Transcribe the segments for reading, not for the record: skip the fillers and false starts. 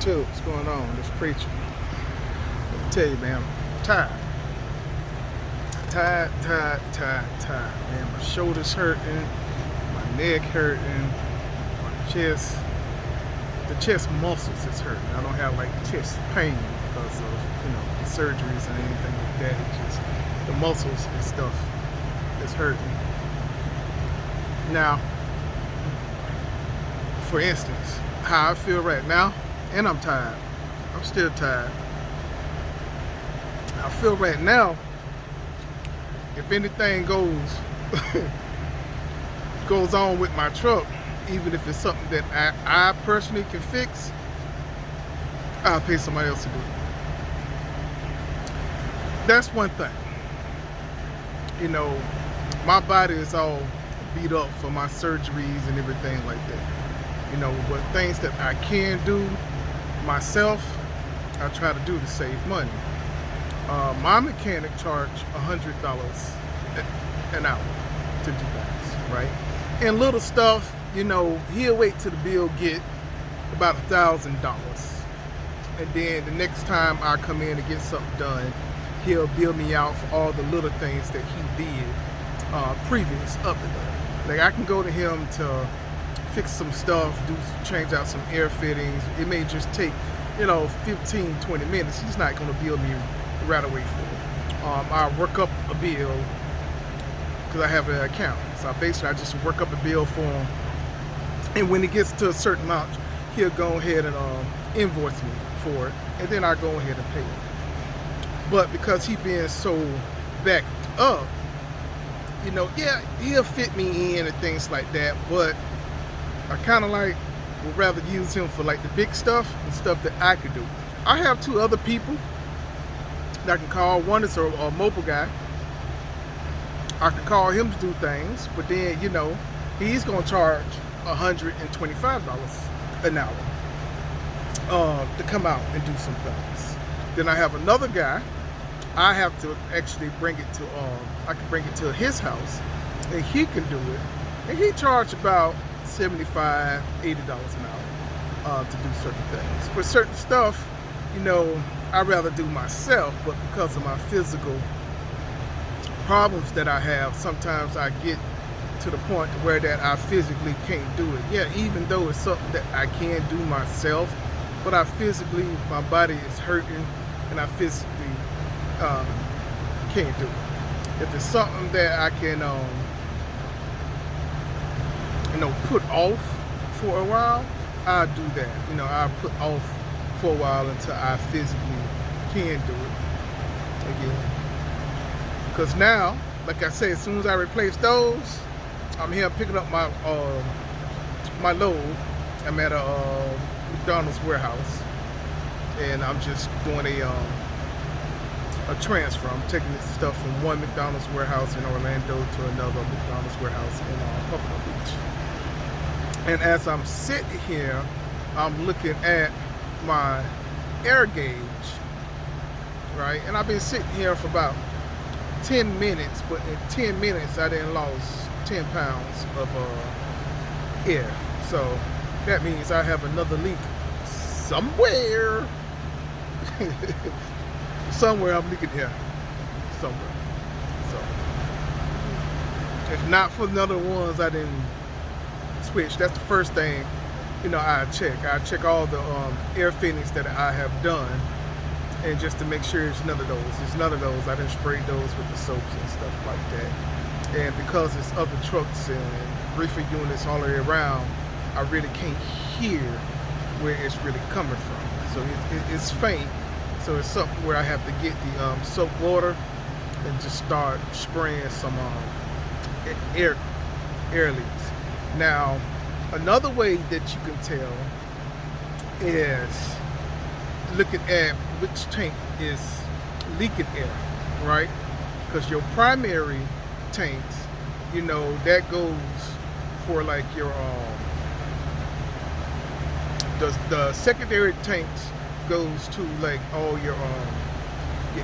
YouTube, what's going on? This preacher. Let me tell you, man, I'm tired. Tired, man. My shoulders hurting, my neck hurting, my chest. The chest muscles is hurting. I don't have like chest pain because of the surgeries and anything like that. It's just the muscles and stuff is hurting. Now, for instance, how I feel right now, and I'm tired. I'm still tired. I feel right now, if anything goes on with my truck, even if it's something that I personally can fix, I'll pay somebody else to do it. That's one thing. My body is all beat up for my surgeries and everything like that. But things that I can do myself, I try to do to save money. My mechanic charged $100 an hour to do things, right? And little stuff, he'll wait till the bill get about $1,000. And then the next time I come in to get something done, he'll bill me out for all the little things that he did previous up to that. Like I can go to him to fix some stuff, change out some air fittings. It may just take, 15, 20 minutes. He's not going to bill me right away for it. I work up a bill because I have an account. So basically I just work up a bill for him. And when it gets to a certain amount, he'll go ahead and invoice me for it. And then I go ahead and pay it. But because he being so backed up, he'll fit me in and things like that. But I kind of would rather use him for like the big stuff and stuff that I could do. I have two other people that I can call. One is a mobile guy. I can call him to do things, but then, he's going to charge $125 an hour to come out and do some things. Then I have another guy. I have to actually bring it to, I can bring it to his house, and he can do it. And he charged about $75, $80 an hour to do certain things. But certain stuff, I'd rather do myself, but because of my physical problems that I have, sometimes I get to the point where that I physically can't do it. Yeah, even though it's something that I can do myself, but my body is hurting, and I physically can't do it. If it's something that I can, put off for a while, I'll do that. I'll put off for a while until I physically can do it again. Because now, like I say, as soon as I replace those, I'm here picking up my load. I'm at a McDonald's warehouse, and I'm just doing a transfer. I'm taking this stuff from one McDonald's warehouse in Orlando to another McDonald's warehouse in Pompano Beach. And as I'm sitting here, I'm looking at my air gauge, right? And I've been sitting here for about 10 minutes, but in 10 minutes I done lost 10 pounds of air. So that means I have another leak somewhere. Somewhere I'm leaking here. Somewhere. So if not for the other ones I didn't switch, that's the first thing I check. I check all the air fittings that I have done, and just to make sure it's none of those. It's none of those. I didn't spray those with the soaps and stuff like that. And because it's other trucks and reefer units all the way around, I really can't hear where it's really coming from. So it's faint. So it's something where I have to get the soap water and just start spraying some air leaks. Now, another way that you can tell is looking at which tank is leaking air, right? Because your primary tanks, that goes for like your the secondary tanks goes to like all your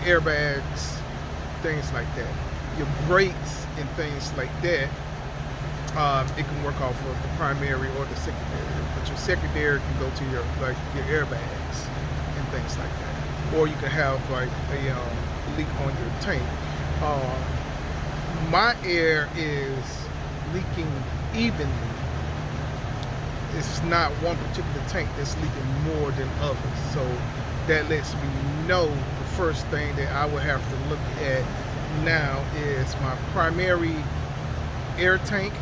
airbags, things like that, your brakes and things like that. it can work off of the primary or the secondary. But your secondary can go to your airbags and things like that, or you can have like a leak on your tank. My air is leaking evenly. It's not one particular tank that's leaking more than others. So that lets me know the first thing that I would have to look at now is my primary air tank,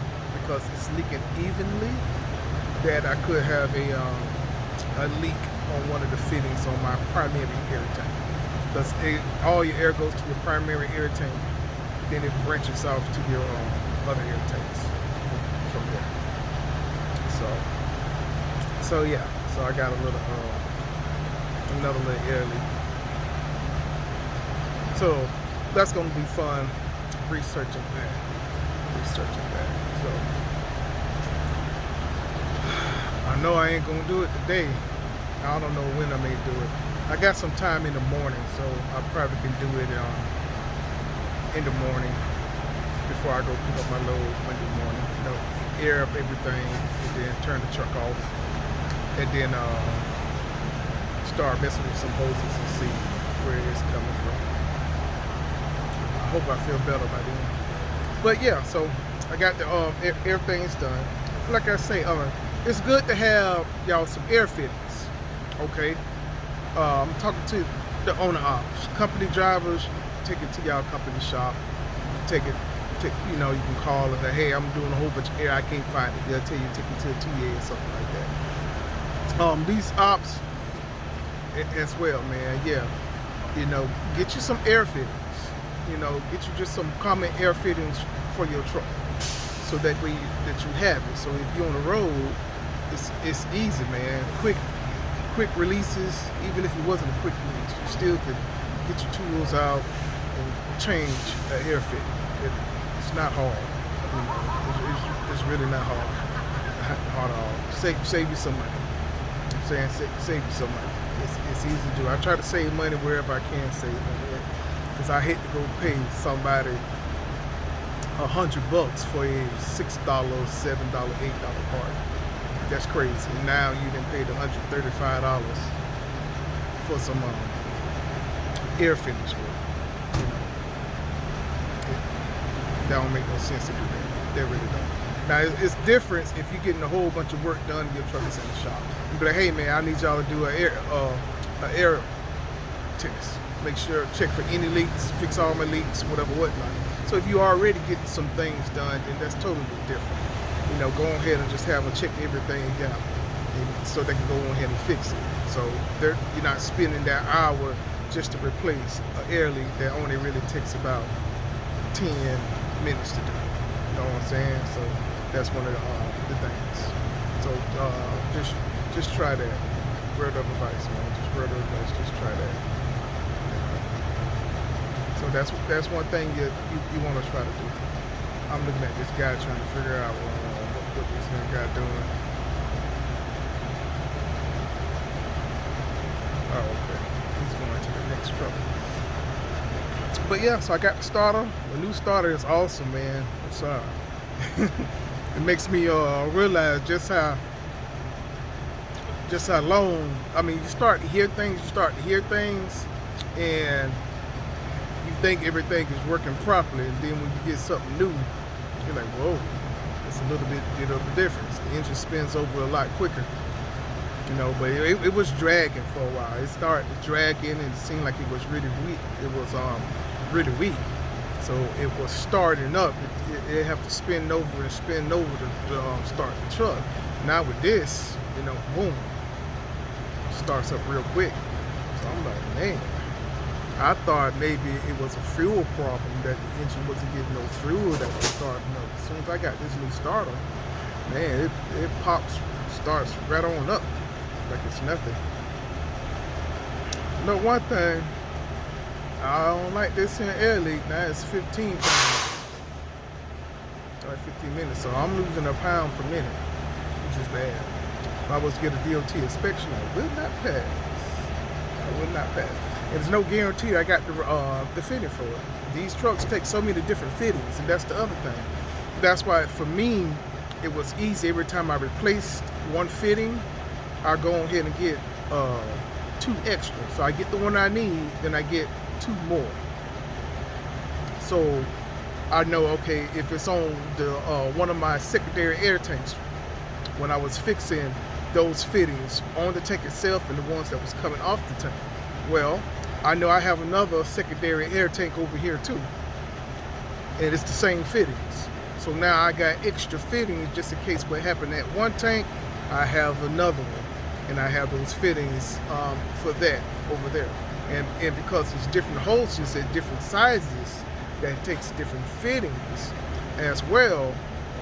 because it's leaking evenly, that I could have a leak on one of the fittings on my primary air tank. Because all your air goes to your primary air tank, then it branches off to your other air tanks from there. So yeah, so I got a little another little air leak. So that's gonna be fun researching that. So I know I ain't gonna do it today. I don't know when I may do it. I got some time in the morning, so I probably can do it in the morning before I go pick up my load Monday morning. You know, air up everything and then turn the truck off, and then start messing with some hoses and see where it's coming from. I hope I feel better by then. But yeah, so I got the everything's done. Like I say, it's good to have y'all some air fittings. Okay, I'm talking to the owner ops, company drivers. Take it to y'all company shop. You can call and say, hey, I'm doing a whole bunch of air, I can't find it. They'll tell you take it to a TA or something like that. These ops as well, man. Yeah, get you some air fittings. Get you just some common air fittings for your truck, so that way that you have it. So if you're on the road, it's easy, man. Quick releases. Even if it wasn't a quick release, you still could get your tools out and change the air fitting. It's not hard. It's really not hard at all. Save you some money. I'm saying save you some money. It's easy to do. I try to save money wherever I can save money, because I hate to go pay somebody $100 for a $6, $7, $8 part. That's crazy. And now you done paid $135 for some air finish work. That don't make no sense to do that. They really don't. Now it's different if you're getting a whole bunch of work done and your truck is in the shop. You be like, hey man, I need y'all to do an air test. Make sure, check for any leaks, fix all my leaks, whatnot. So if you already getting some things done, then that's totally different. Go ahead and just have them check everything out, so they can go ahead and fix it. So you're not spending that hour just to replace an air leak that only really takes about 10 minutes to do. You know what I'm saying? So that's one of the things. So just try that. Word of advice, man. Just try that. So that's one thing you want to try to do. I'm looking at this guy trying to figure out what this guy doing. Oh, okay. He's going to the next truck. But yeah, so I got the starter. The new starter is awesome, man. It's it makes me realize just how long. I mean, you start to hear things, and you think everything is working properly, and then when you get something new, you're like, whoa, it's a little bit of a difference. The engine spins over a lot quicker, but it was dragging for a while. It started dragging, and it seemed like it was really weak. It was really weak. So it was starting up. It have to spin over to start the truck. Now with this, boom, starts up real quick. So I'm like, man, I thought maybe it was a fuel problem, that the engine wasn't getting no fuel that was starting up. As soon as I got this new starter, man, it starts right on up like it's nothing. Look, one thing, I don't like this here air leak. Now it's 15 pounds. Like 15 minutes, so I'm losing a pound per minute, which is bad. If I was to get a DOT inspection, I would not pass. And there's no guarantee I got the fitting for it. These trucks take so many different fittings, and that's the other thing. that's why for me, it was easy. Every time I replaced one fitting, I go ahead and get 2 extra. So I get the one I need, then I get 2 more. So I know, okay, if it's on the one of my secondary air tanks, when I was fixing those fittings on the tank itself and the ones that was coming off the tank, well, I know I have another secondary air tank over here too, and it's the same fittings. So now I got extra fittings just in case what happened at one tank, I have another one, and I have those fittings for that over there. And because it's different hoses at different sizes, that takes different fittings as well.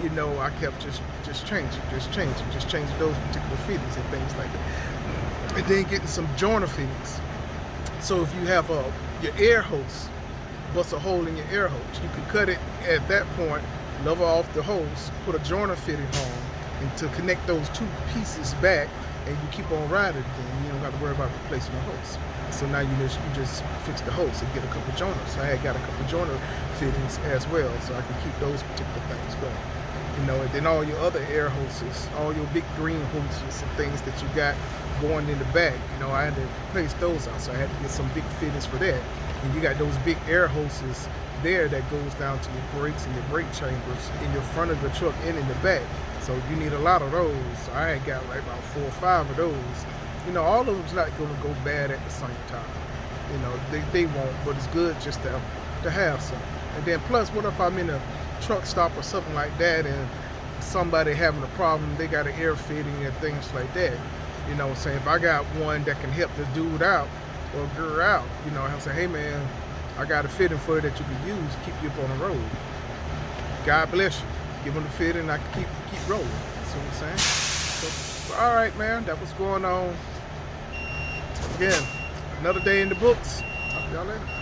You know, I kept just changing those particular fittings and things like that, and then getting some joiner fittings. So if you have your air hose, bust a hole in your air hose, you can cut it at that point, level off the hose, put a joiner fitting on, and to connect those 2 pieces back, and you keep on riding again. You don't have to worry about replacing the hose. So now you just fix the hose and get a couple joiners. So I had got a couple joiner fittings as well, so I can keep those particular things going. You know, and then all your other air hoses, all your big green hoses and things that you got going in the back, you know, I had to replace those out. So I had to get some big fittings for that. And you got those big air hoses there that goes down to your brakes and your brake chambers in your front of the truck and in the back. So you need a lot of those. So I had got like about 4 or 5 of those. You know, all of them's not going to go bad at the same time. You know, they won't, but it's good just to have some. And then plus, what if I'm in a truck stop or something like that, and somebody having a problem, they got an air fitting and things like that. You know what I'm saying? If I got one that can help the dude out or girl out, you know, I'll say, hey man, I got a fitting for you that you can use, keep you up on the road. God bless you. Give them the fitting, I can keep rolling. See what I'm saying? So, all right, man, that was going on. Again, another day in the books. Talk to y'all later.